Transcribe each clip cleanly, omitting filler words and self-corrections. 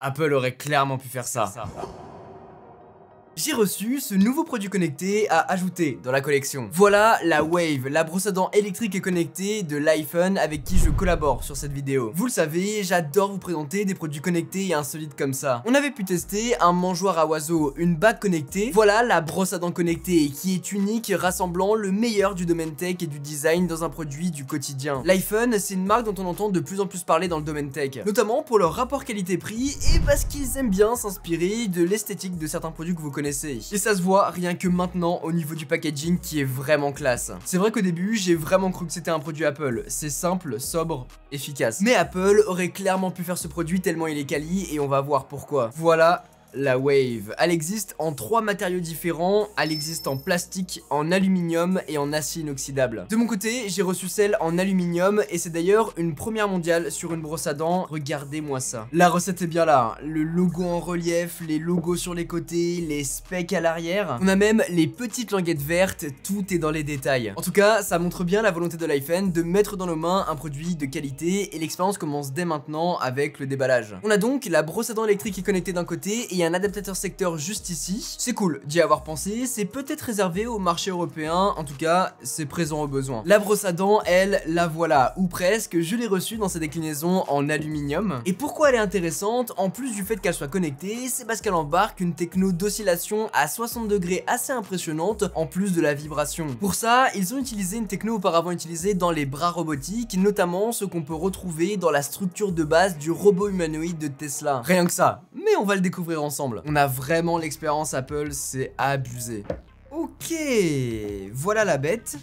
Apple aurait clairement pu faire ça. J'ai reçu ce nouveau produit connecté à ajouter dans la collection. Voilà la Wave, la brosse à dents électrique et connectée de l'iPhone avec qui je collabore sur cette vidéo. Vous le savez, j'adore vous présenter des produits connectés et insolites comme ça. On avait pu tester un mangeoire à oiseaux, une bague connectée. Voilà la brosse à dents connectée qui est unique, rassemblant le meilleur du domaine tech et du design dans un produit du quotidien. L'iPhone, c'est une marque dont on entend de plus en plus parler dans le domaine tech, notamment pour leur rapport qualité-prix et parce qu'ils aiment bien s'inspirer de l'esthétique de certains produits que vous connaissez. Et ça se voit rien que maintenant au niveau du packaging qui est vraiment classe. C'est vrai qu'au début j'ai vraiment cru que c'était un produit Apple. C'est simple, sobre, efficace. Mais Apple aurait clairement pu faire ce produit tellement il est quali et on va voir pourquoi. Voilà la Wave. Elle existe en 3 matériaux différents, elle existe en plastique, en aluminium et en acier inoxydable. De mon côté, j'ai reçu celle en aluminium et c'est d'ailleurs une première mondiale sur une brosse à dents. Regardez-moi ça. La recette est bien là, le logo en relief, les logos sur les côtés, les specs à l'arrière. On a même les petites languettes vertes, tout est dans les détails. En tout cas, ça montre bien la volonté de l'iPhone de mettre dans nos mains un produit de qualité et l'expérience commence dès maintenant avec le déballage. On a donc la brosse à dents électrique qui est connectée d'un côté et un adaptateur secteur juste ici. C'est cool d'y avoir pensé, c'est peut-être réservé au marché européen, en tout cas c'est présent au besoin. La brosse à dents, elle, la voilà, ou presque, je l'ai reçue dans sa déclinaison en aluminium. Et pourquoi elle est intéressante, en plus du fait qu'elle soit connectée, c'est parce qu'elle embarque une techno d'oscillation à 60 degrés assez impressionnante, en plus de la vibration. Pour ça, ils ont utilisé une techno auparavant utilisée dans les bras robotiques, notamment ce qu'on peut retrouver dans la structure de base du robot humanoïde de Tesla. Rien que ça, mais on va le découvrir ensemble. On a vraiment l'expérience Apple, c'est abusé. Ok, voilà la bête.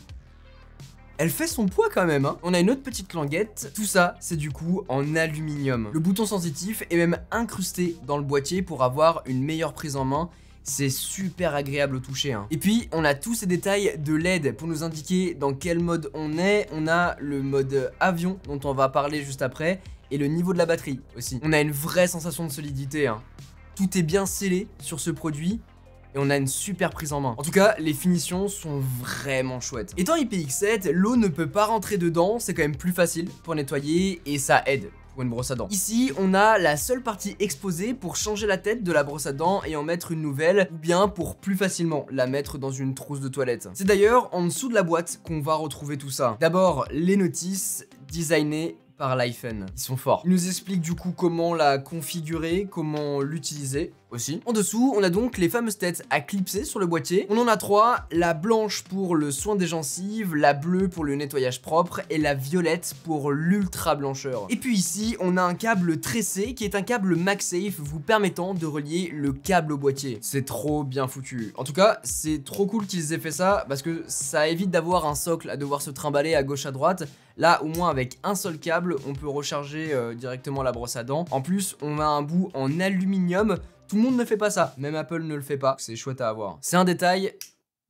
Elle fait son poids quand même, hein. On a une autre petite languette. Tout ça, c'est du coup en aluminium. Le bouton sensitif est même incrusté dans le boîtier pour avoir une meilleure prise en main. C'est super agréable au toucher, hein. Et puis on a tous ces détails de LED pour nous indiquer dans quel mode on est. On a le mode avion dont on va parler juste après et le niveau de la batterie aussi. On a une vraie sensation de solidité, hein. Tout est bien scellé sur ce produit et on a une super prise en main. En tout cas, les finitions sont vraiment chouettes. Étant IPX7, l'eau ne peut pas rentrer dedans, c'est quand même plus facile pour nettoyer et ça aide pour une brosse à dents. Ici, on a la seule partie exposée pour changer la tête de la brosse à dents et en mettre une nouvelle, ou bien pour plus facilement la mettre dans une trousse de toilette. C'est d'ailleurs en dessous de la boîte qu'on va retrouver tout ça. D'abord, les notices designées par l'iPhone. Ils sont forts. Ils nous expliquent du coup comment la configurer, comment l'utiliser aussi. En dessous, on a donc les fameuses têtes à clipser sur le boîtier. On en a 3, la blanche pour le soin des gencives, la bleue pour le nettoyage propre et la violette pour l'ultra blancheur. Et puis ici, on a un câble tressé qui est un câble MagSafe vous permettant de relier le câble au boîtier. C'est trop bien foutu. En tout cas, c'est trop cool qu'ils aient fait ça parce que ça évite d'avoir un socle à devoir se trimballer à gauche à droite. Là, au moins avec un seul câble, on peut recharger directement la brosse à dents. En plus, on a un bout en aluminium. Tout le monde ne fait pas ça, même Apple ne le fait pas, c'est chouette à avoir. C'est un détail,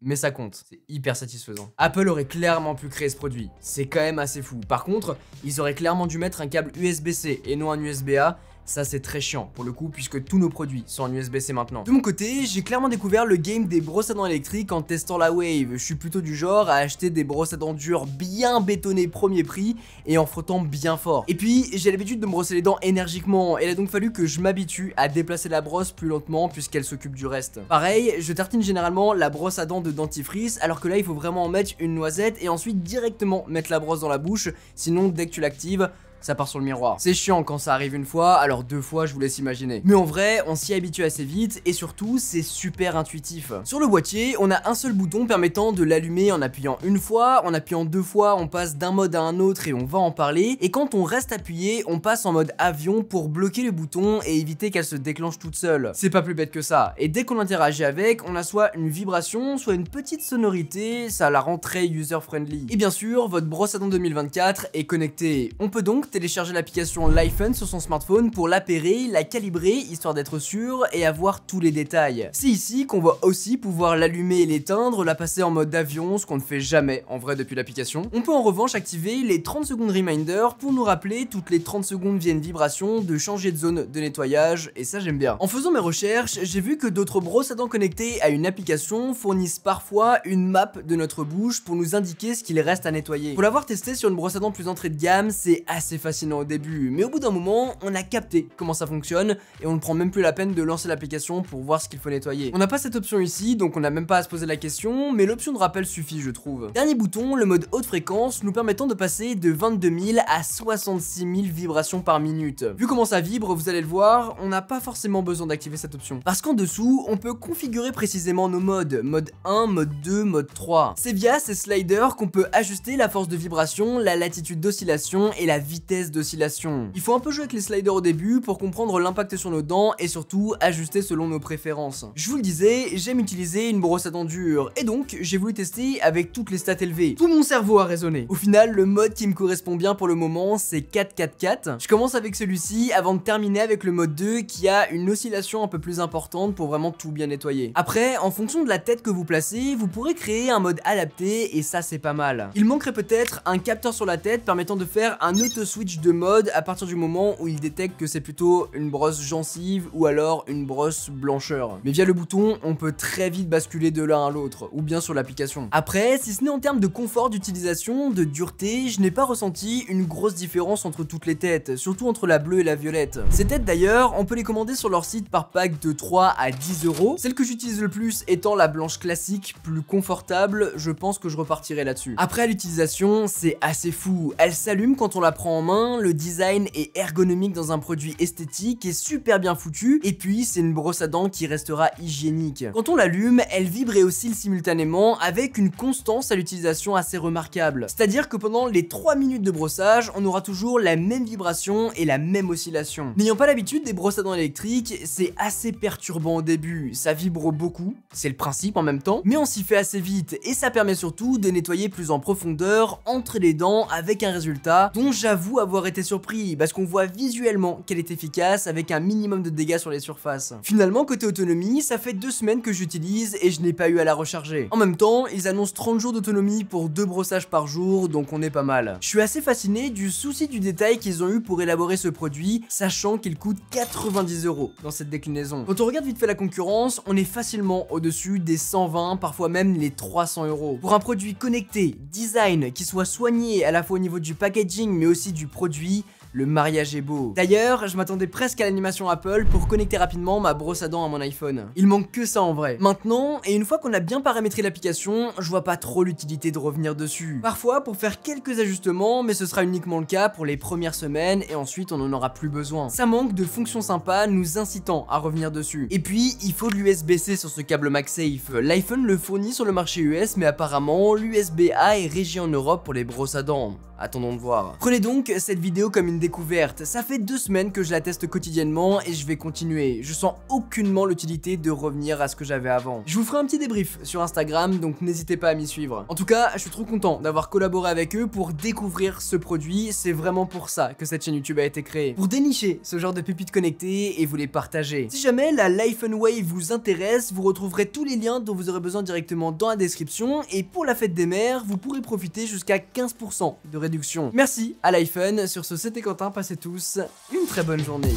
mais ça compte, c'est hyper satisfaisant. Apple aurait clairement pu créer ce produit, c'est quand même assez fou. Par contre, ils auraient clairement dû mettre un câble USB-C et non un USB-A. Ça c'est très chiant pour le coup puisque tous nos produits sont en USB-C maintenant. De mon côté, j'ai clairement découvert le game des brosses à dents électriques en testant la Wave. Je suis plutôt du genre à acheter des brosses à dents dures bien bétonnées premier prix et en frottant bien fort. Et puis j'ai l'habitude de me brosser les dents énergiquement et il a donc fallu que je m'habitue à déplacer la brosse plus lentement puisqu'elle s'occupe du reste. Pareil, je tartine généralement la brosse à dents de dentifrice alors que là il faut vraiment en mettre une noisette et ensuite directement mettre la brosse dans la bouche, sinon dès que tu l'actives, ça part sur le miroir. C'est chiant quand ça arrive une fois, alors 2 fois je vous laisse imaginer. Mais en vrai, on s'y habitue assez vite et surtout c'est super intuitif. Sur le boîtier, on a un seul bouton permettant de l'allumer en appuyant une fois, en appuyant 2 fois, on passe d'un mode à un autre et on va en parler. Et quand on reste appuyé, on passe en mode avion pour bloquer le bouton et éviter qu'elle se déclenche toute seule. C'est pas plus bête que ça. Et dès qu'on interagit avec, on a soit une vibration, soit une petite sonorité, ça la rend très user-friendly. Et bien sûr, votre brosse à dents 2024 est connectée. On peut donc télécharger l'application l'iPhone sur son smartphone pour l'appairer, la calibrer, histoire d'être sûr et avoir tous les détails. C'est ici qu'on va aussi pouvoir l'allumer et l'éteindre, la passer en mode avion, ce qu'on ne fait jamais en vrai depuis l'application. On peut en revanche activer les 30 secondes reminder pour nous rappeler toutes les 30 secondes via une vibration de changer de zone de nettoyage, et ça j'aime bien. En faisant mes recherches, j'ai vu que d'autres brosses à dents connectées à une application fournissent parfois une map de notre bouche pour nous indiquer ce qu'il reste à nettoyer. Pour l'avoir testé sur une brosse à dents plus entrée de gamme, c'est assez assez fascinant au début, mais au bout d'un moment, on a capté comment ça fonctionne et on ne prend même plus la peine de lancer l'application pour voir ce qu'il faut nettoyer. On n'a pas cette option ici, donc on n'a même pas à se poser la question, mais l'option de rappel suffit, je trouve. Dernier bouton, le mode haute fréquence, nous permettant de passer de 22 000 à 66 000 vibrations par minute. Vu comment ça vibre, vous allez le voir, on n'a pas forcément besoin d'activer cette option. Parce qu'en dessous, on peut configurer précisément nos modes, mode 1, mode 2, mode 3. C'est via ces sliders qu'on peut ajuster la force de vibration, la latitude d'oscillation et la vitesse d'oscillation. Il faut un peu jouer avec les sliders au début pour comprendre l'impact sur nos dents et surtout ajuster selon nos préférences. Je vous le disais, j'aime utiliser une brosse à dents dure et donc j'ai voulu tester avec toutes les stats élevées. Tout mon cerveau a résonné. Au final, le mode qui me correspond bien pour le moment, c'est 4-4-4. Je commence avec celui-ci avant de terminer avec le mode 2 qui a une oscillation un peu plus importante pour vraiment tout bien nettoyer. Après, en fonction de la tête que vous placez, vous pourrez créer un mode adapté et ça c'est pas mal. Il manquerait peut-être un capteur sur la tête permettant de faire un auto-switch de mode à partir du moment où il détecte que c'est plutôt une brosse gencive ou alors une brosse blancheur. Mais via le bouton, on peut très vite basculer de l'un à l'autre ou bien sur l'application. Après, si ce n'est en termes de confort d'utilisation, de dureté, je n'ai pas ressenti une grosse différence entre toutes les têtes, surtout entre la bleue et la violette. Ces têtes d'ailleurs, on peut les commander sur leur site par pack de 3 à 10 €. Celle que j'utilise le plus étant la blanche classique, plus confortable, je pense que je repartirai là-dessus. Après à l'utilisation, c'est assez fou. Elle s'allume quand on la prend en main, le design est ergonomique dans un produit esthétique et super bien foutu, et puis c'est une brosse à dents qui restera hygiénique. Quand on l'allume, elle vibre et oscille simultanément avec une constance à l'utilisation assez remarquable. C'est-à-dire que pendant les 3 minutes de brossage, on aura toujours la même vibration et la même oscillation. N'ayant pas l'habitude des brosses à dents électriques, c'est assez perturbant au début, ça vibre beaucoup, c'est le principe en même temps, mais on s'y fait assez vite et ça permet surtout de nettoyer plus en profondeur entre les dents avec un résultat dont j'avoue avoir été surpris parce qu'on voit visuellement qu'elle est efficace avec un minimum de dégâts sur les surfaces. Finalement, côté autonomie, ça fait 2 semaines que j'utilise et je n'ai pas eu à la recharger. En même temps, ils annoncent 30 jours d'autonomie pour 2 brossages par jour, donc on est pas mal. Je suis assez fasciné du souci du détail qu'ils ont eu pour élaborer ce produit, sachant qu'il coûte 90 € dans cette déclinaison. Quand on regarde vite fait la concurrence, on est facilement au-dessus des 120, parfois même les 300 €. Pour un produit connecté, design, qui soit soigné à la fois au niveau du packaging mais aussi du produit, le mariage est beau. D'ailleurs, je m'attendais presque à l'animation Apple pour connecter rapidement ma brosse à dents à mon iPhone. Il manque que ça en vrai. Maintenant, et une fois qu'on a bien paramétré l'application, je vois pas trop l'utilité de revenir dessus. Parfois pour faire quelques ajustements, mais ce sera uniquement le cas pour les premières semaines et ensuite on n'en aura plus besoin. Ça manque de fonctions sympas nous incitant à revenir dessus. Et puis, il faut de l'USB-C sur ce câble MagSafe. L'iPhone le fournit sur le marché US, mais apparemment l'USB-A est régi en Europe pour les brosses à dents. Attendons de voir. Prenez donc cette vidéo comme une découverte. Ça fait 2 semaines que je la teste quotidiennement et je vais continuer. Je sens aucunement l'utilité de revenir à ce que j'avais avant. Je vous ferai un petit débrief sur Instagram, donc n'hésitez pas à m'y suivre. En tout cas, je suis trop content d'avoir collaboré avec eux pour découvrir ce produit. C'est vraiment pour ça que cette chaîne YouTube a été créée. Pour dénicher ce genre de pépites connectées et vous les partager. Si jamais la l'iPhone Wave vous intéresse, vous retrouverez tous les liens dont vous aurez besoin directement dans la description. Et pour la fête des mères, vous pourrez profiter jusqu'à 15% de réduction. Merci à l'iPhone. Sur ce, c'était Quentin, passez tous une très bonne journée.